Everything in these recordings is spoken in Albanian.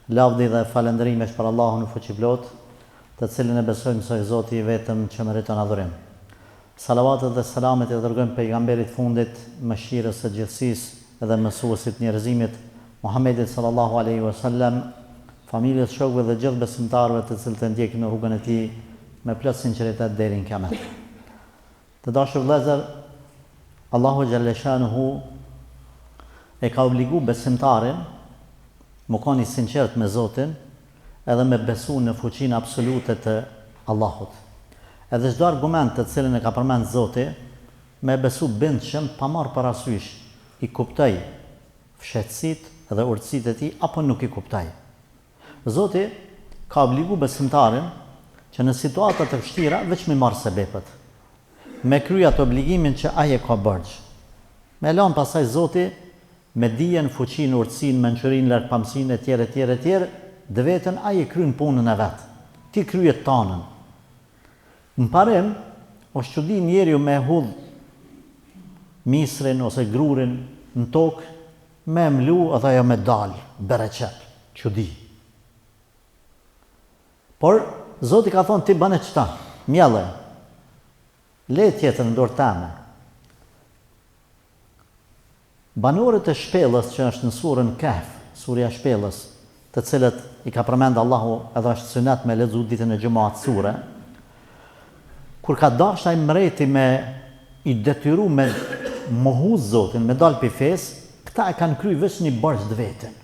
Lavdi dhe falënderimesh për Allahun fuqiplot, të cilin e besojmë se Zoti i vetëm që meriton adhurim. Salavatet dhe selamet i dërgojmë pejgamberit fundit, mëshirës së gjithësisë dhe mësuesit njerëzimit, Muhammedit sallallahu alaihi wasallam, familjes, shokëve dhe gjithë besimtarëve të cilët e ndjekin në rrugën e tij me plot sinqeritet deri në kiamet. Të dashur vëllezër, Allahu xhalla shanuhu e ka obligu besimtarin më koni sinqert me Zotin edhe me besu në fuqinë absolute të Allahut. Edhe çdo argument të cilin e ka përmend Zoti, me besu bindshëm pa marrë parasysh i kuptoj fshehtësitë dhe urtësitë e tij apo nuk i kuptoj. Zoti ka obligu besimtarin që në situata të vështira veç me marrë sebepet, me krye atë obligimin që ai e ka bërgj. Me lënë pasaj Zoti me dijen, fuqinë, urtësinë, mençurinë, lartpamësinë etj, dhe vetën ai e kryen punën e vet. Ti krye tanën. Në parim, është çudi njeriu me hudh misrin ose grurin në tokë, me mlu edhe ajo me dal, bereqet, çudi. Por Zoti ka thonë ti bane çta, mjelle, le tjetër në dorë tame. Banorët e shpellës që është në surën Kahf, surja shpellës, të cilët i ka përmend Allahu edhe është sunet me lexu ditën e xumat sure, kur ka dashur ai mreti me i detyru me mohu Zotin, me dal pi fesë, këta e kanë kryer vetëm një barç të vetën.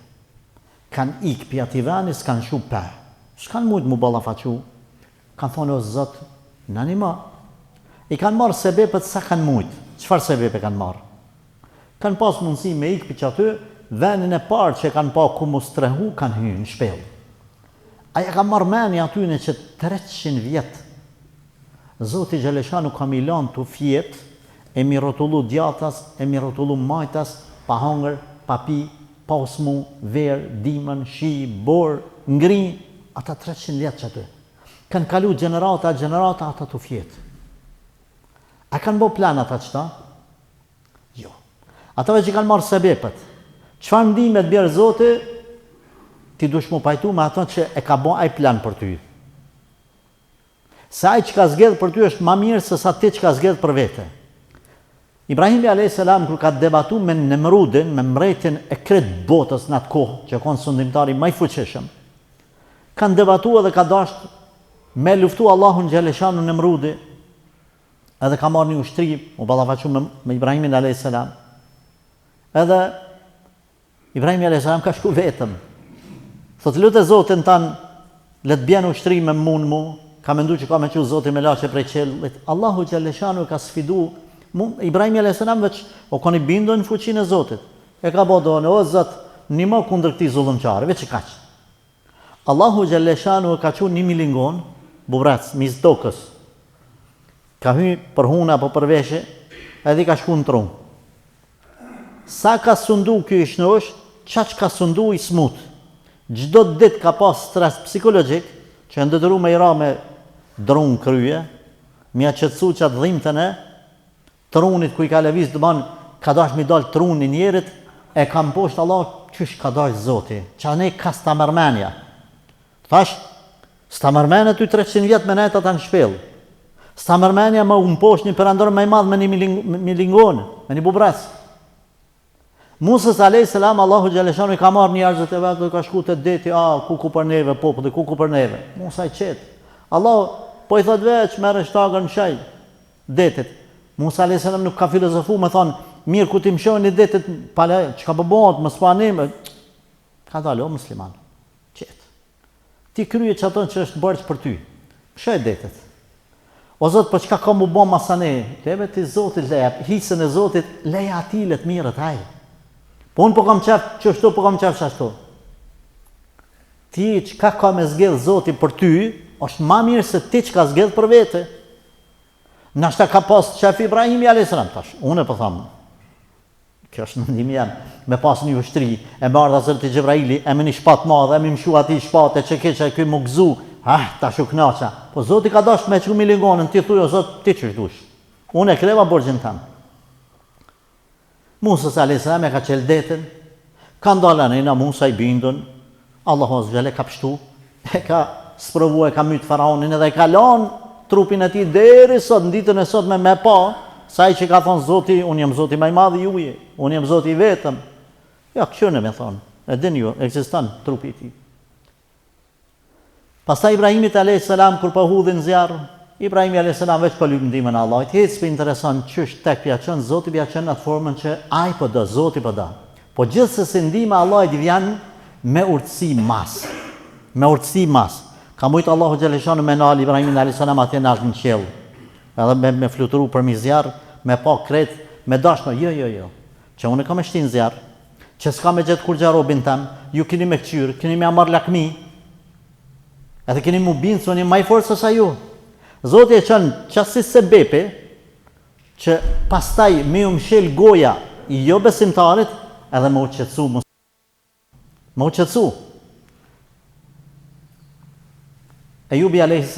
Kanë ik pi atij vani, s'kan shu pa. S'kan mujt mu ballafaqu. Kanë thonë o Zot, nani ma. I kanë marrë sebepet sa kanë mujt. Çfarë sebepe kanë marrë? Kanë pas mundësi me ik për që aty, venin e parë që kanë pa ku mu strehu, kanë hyrë në shpellë. Aja ka marrë meni atyne që 300 vjetë. Zoti Gjeleshanu ka milan të fjetë, e mi rotullu djatas, e mi rotullu majtas, pa hangër, pa pi, pa osmu, verë, dimën, shi, borë, ngri, ata 300 vjetë që aty. Kanë kalu generata ata të fjetë. A kanë bo plan ata qëta? Jo. Atave që kanë marrë sebepet, çfarë ndihme të bjerë Zoti, ti dush mu pajtu me ato që e ka bo ai plan për ty. Se ai që ka zgjedhë për ty është ma mirë se sa ti që ka zgjedhë për vete. Ibrahimi a.s. kër ka debatu me Nemrudin, me mretin e kretë botës në atë kohë, që konë sundimtari maj fuqishëm, kanë debatu edhe ka dasht me luftu Allahun Gjeleshanu Nemrudi, edhe ka marrë një ushtri, u ballafaqu me Ibrahimin a.s. Edhe Ibrahimi a.s. ka shku vetëm. Thot lutë Zotin tanë, le të bjenë ushtri me mu, ka mendu që ka me që Zotin me lashe prej qellit. Allahu Gjeleshanu ka sfidu, Ibrahimi a.s. veç o koni bindu në fuqinë e Zotit. E ka bodone, o Zot, një më kundër këti zullumqare, veç i kaqë. Allahu Gjeleshanu ka që 1 milingon, bubrac, mis tokës. Ka hy për huna apo për veshe, edhe ka shku në trunë. Sa ka sundu kjo ishnosh, qa që ka sundu i smut. Gjdo dit ka pas stres psikologjik, që ndëdëru me i ra me drunë kryje, mja qëtësu që atë dhimëtën e, trunit ku i ka leviz të banë, ka dash mi dalë truni njerit, e kam poshtë Allah, qysh ka dash Zoti, që ne ka stamërmenja. Thash, stamërmenja ty 300 vjetë me nejtë ata në shpellë. Stamërmenja më unë poshtë një përandorë me i madhë me një milingonë, me një bubres. Musës a.s. Allahu Gjeleshanu i ka marrë një arzët e vetë, ka shku të deti, ku për neve, popullë, ku për neve. Musa i qetë. Allah, po i thot veç, merë shtagër në shaj, detit. Musa a.s. nuk ka filozofu, me thonë, mirë ku ti më shojnë i detit, pale, që ka përbojnë, më spanime, ka dalë, o musliman, qetë. Ti kryje që aton që është bërç për ty, shoj detit. O Zot, për çka ka mu bo masane, leve ti Zotit leja, hisën e Zotit, leja atilet mirët hajë. Po unë po kam qef qështu, po kam qef qashtu. Ti çka ka me zgjedh Zoti për ty, është ma mirë se ti çka zgjedh për vete. Nashta ka pas qef Ibrahimi a.s. tash, unë e po thamë, kjo është mendim jam, me pas një ushtri, e bardha zërti Gjibraili, e me një shpat madhe, e me mshu ati shpate, që keqa e kuj më gëzu, tash u knaqa. Po Zoti ka dash me që milingonën, ti thuj, o Zot, ti që shdush. Unë e kreva borgjën tamë. Musës a.s. e ka qelë detin, ka ndalën e na Musa i bindun, Allahu Azza ka pështu, e ka sprovu, e ka mytë faraonin edhe e ka lanë trupin e tij deri sot, në ditën e sot me pa, sa i që ka thonë Zoti, unë jam Zoti më i madh i juaj, unë jam Zoti i vetëm. Ja, kënë me thonë, e dini ju, ekziston trupi i tij. Pastaj Ibrahimit a.s. kur po hudhin zjarr, Ibrahimi a.s. veç po lyp ndihmën e Allahut. Hiç s'po intereson ç'është tek pia çon, Zoti pia çon atë formën që ai po do, Zoti po do. Po gjithsesi ndihma e Allahut vjen me urtësi mas. Me urtësi mas. Ka mujt Allahu xhaleshanu me nal Ibrahimin a.s. atje në qiell. Edhe me fluturu për mi zjarr, me pa kret, me dashno, jo. Që unë kam shtin zjarr, që s'ka me gjetë kur gjarobin tam, ju keni me këqyr, keni me amar lakmi, edhe keni mu bindë se unë jam më i fortë se sa ju. Zoti e qënë qasi se bepe, që pastaj me ju mshel goja i jo besimtarit, edhe më u qetësu. Më u qetësu. Ejubi a.s.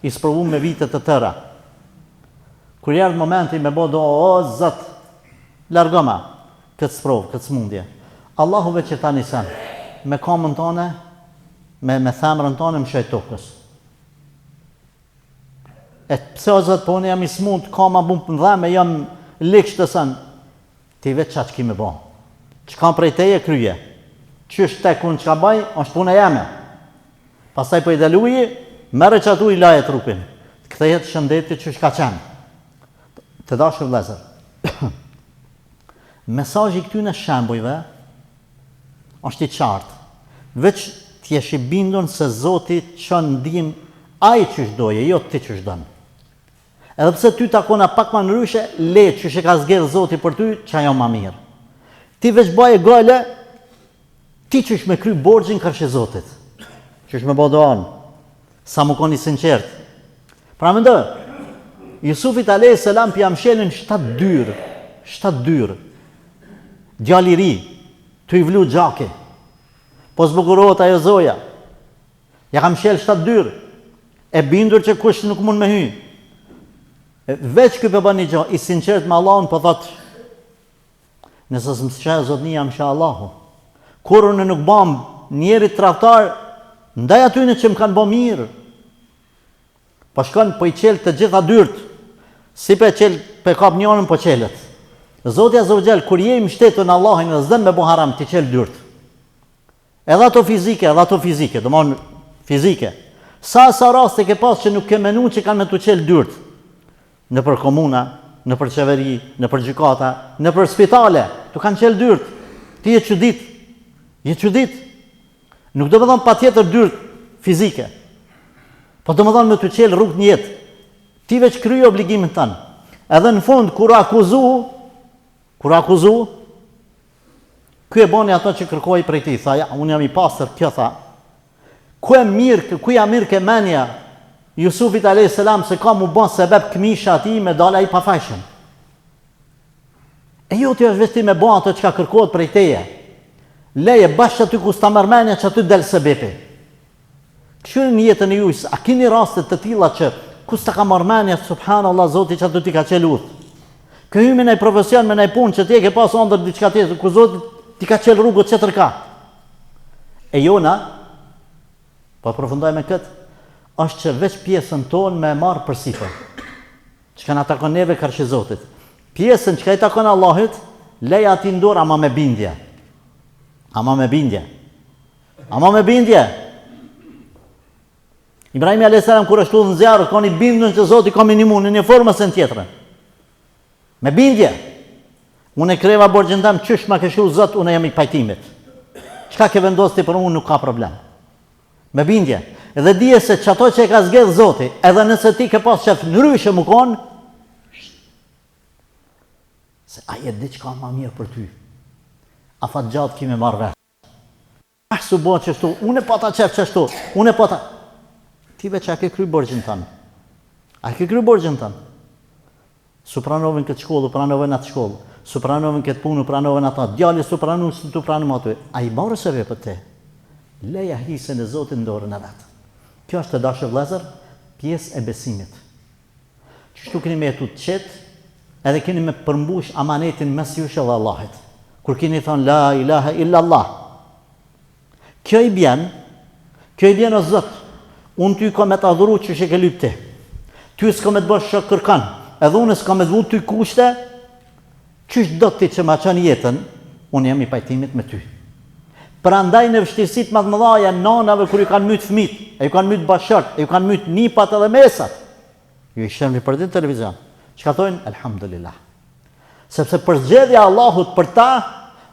i sprovu me vitet të tëra. Kur erdhi momenti me bodo, o Zot, largoma këtë sprovë, këtë smundje. Allahu veç që tani sen, me kamën tonë, me themrën tonë, më shoj tokës. E pse o Zot, po unë jam i smund, kama bum për dheme, jam liksh të sen, ti veç qa që ki me bo. Që kam prej teje kryje. Qysh tek unë që ka baj, është punë e jeme. Pastaj po i daluji, merre që atu i laje trupin. Kthehet shëndeti që ka qenë. Të dashur vëllezër. Mesazhi i këtyre shembujve është i qartë. Veç t'jesh i bindur se Zoti çon ndihmë ai ç'është doje, jo ti ç'është don. Edhe pse ty takona pak më ndryshe, le ç'është ka zgjedh Zoti për ty, ç'ajo më mirë. Ti veç baje gale, ti ç'është me kry borxhin kërsh e Zotit. Ç'është me bodoan. Sa më koni sinqert. Pra mendoj, Jusufit a.s. pja mshelin 7 dyrë. Djali i ri, tu i vlu gjake. Po zbukurohet ajo zoja. Ja kam mshel 7 dyrë. E bindur që kush nuk mund me hy. Veç ky po bën një gjë, i sinqert me Allahun, po thot, nëse s'mshë zotnia mshë Allahu. Kur unë nuk bam njerit tradhtar, ndaj atyne që më kanë bë mirë. Po shkon, po i qel të gjitha dyrt. Si pe qel, pe kap njënën, po qelet. Zoti Azza wa Jall, kur je i mbështetur në Allahin dhe s'dën me bo haram, ti qel dyrt. Edhe ato fizike, domthon fizike. Sa raste ke pas që nuk ke menu që kanë me tu qel dyrt. Në për komuna, në për qeveri, në për gjykata, në për spitale, tu kanë qel dyrt. Ti je çudit. Nuk do të thon patjetër dyrt fizike. Po do më thonë me të qelë rrugë një jetë, ti veç kryje obligimin tënë. Edhe në fund, kur akuzu, ky e boni ato që kërkoj prej ti, tha, ja, unë jam i pastër, kjo tha, ku ja mirë ke menja, Jusufit a.s. se ka mu bon sebeb këmisha ati me dala i pafajshëm. E jo ti është vesti me bon ato që ka kërkojt prej teje. Leje, bashkë aty ku s'ta mërmenja që aty del sebepi. Këshyri një jetën e juj, a kini rastet të tilla që kus të ka marmenja, subhanallah, Zoti që aty ti ka qelë uth. Këhy me nëj profesion, me nëj punë që ti e ke pas ondër diçka tjetër, ku Zoti ti ka qelë rrugët që tërka. E jona, po përfundoj me këtë, është që veç pjesën tonë me marë për sipër. Që ka na takon neve kërshë Zotit. Pjesën që ka i takon Allahit, leja ati ndorë ama me bindje. Ibrahimi a.s. kur është udhën zjarë, ka një bindën që Zoti ka minimu në një formës e në tjetërën. Me bindje. Unë e kreva borgjën tam, qysh ma këshu Zot, unë jam i pajtimit. Qka ke vendos ti për unë nuk ka problem. Me bindje. Edhe dije se që ato që e ka zgedhë Zoti, edhe nëse ti ke pas qef nëryshe më konë, se aje di që ka ma mirë për ty. A fat gjatë kime marrë vesh. Su bo qështu, unë e pata qef qështu, unë e pata... Ti veç a ke kry borgjën tënë. Su pranovin këtë shkollë, pranovin atë shkollë. Su pranovin këtë punu, pranovin atë. Djali su pranu, su tu pranu atë. A i barë se për te. Leja hisën e Zotin ndorën e vetë. Kjo është të dashë vlezër, pjesë e besimit. Qështu keni me jetu të qetë, edhe keni me përmbush amanetin mes jush edhe Allahit. Kur keni thonë la ilaha illa Allah. Kjo i bjen o Zot, unë ty ka me të adhuru që shë ke lyp ti. Ty s'ka me të bësh shë kërkan, edhe unë s'ka me të vu ty kushte, qysh do ti që ma qënë jetën, unë jam i pajtimit me ty. Pra ndaj në vështirësit më të mëdha nanave kur ju kanë mytë fëmit, e ju kanë mytë bashkët, e ju kanë mytë nipat edhe mesat, ju i shërmi për ditë televizion. Që ka thojnë? Elhamdulillah. Sepse përzgjedhja Allahut për ta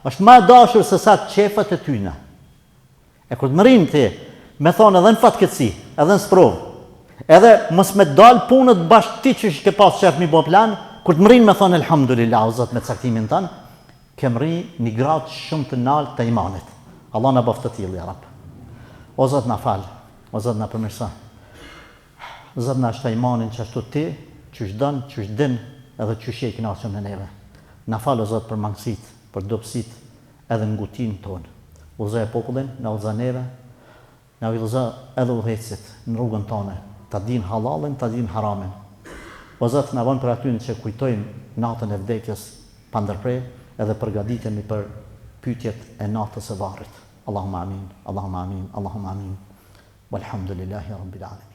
është ma dashur se sa qefët e tyna. E kur të më rinë ti, me thonë edhe në fatkeqësi, edhe në sprovë, edhe mos me dalë punët bashkë ti që ke pas qef mi bo plan, kur të më rinë me thonë elhamdulillah, o Zot me caktimin tanë, ke më rinë një gradë shumë të nalë të imanit. Allah në bëftë të tillë, ja Rab. O Zot na falë, o Zot na përmirëso. Zot na shta imanin që ashtu ti, qysh dënë, qysh din, edhe qysh e i kënaqur me neve. Na falë o Zot për mangësit, për dobësit, edhe ngutin tonë. Udhëzoj popullin, na udhëzo neve, na udhëzo edhe udhëhecit në rrugën tonë, ta din halalin, ta din haramin. O Zot na bën për aty që kujtojmë natën e vdekjes pa ndërprer, edhe përgatitemi për pyetjet e natës së varrit. Allahumma amin, Allahumma amin, Allahumma amin. Walhamdulillahi rabbil alamin.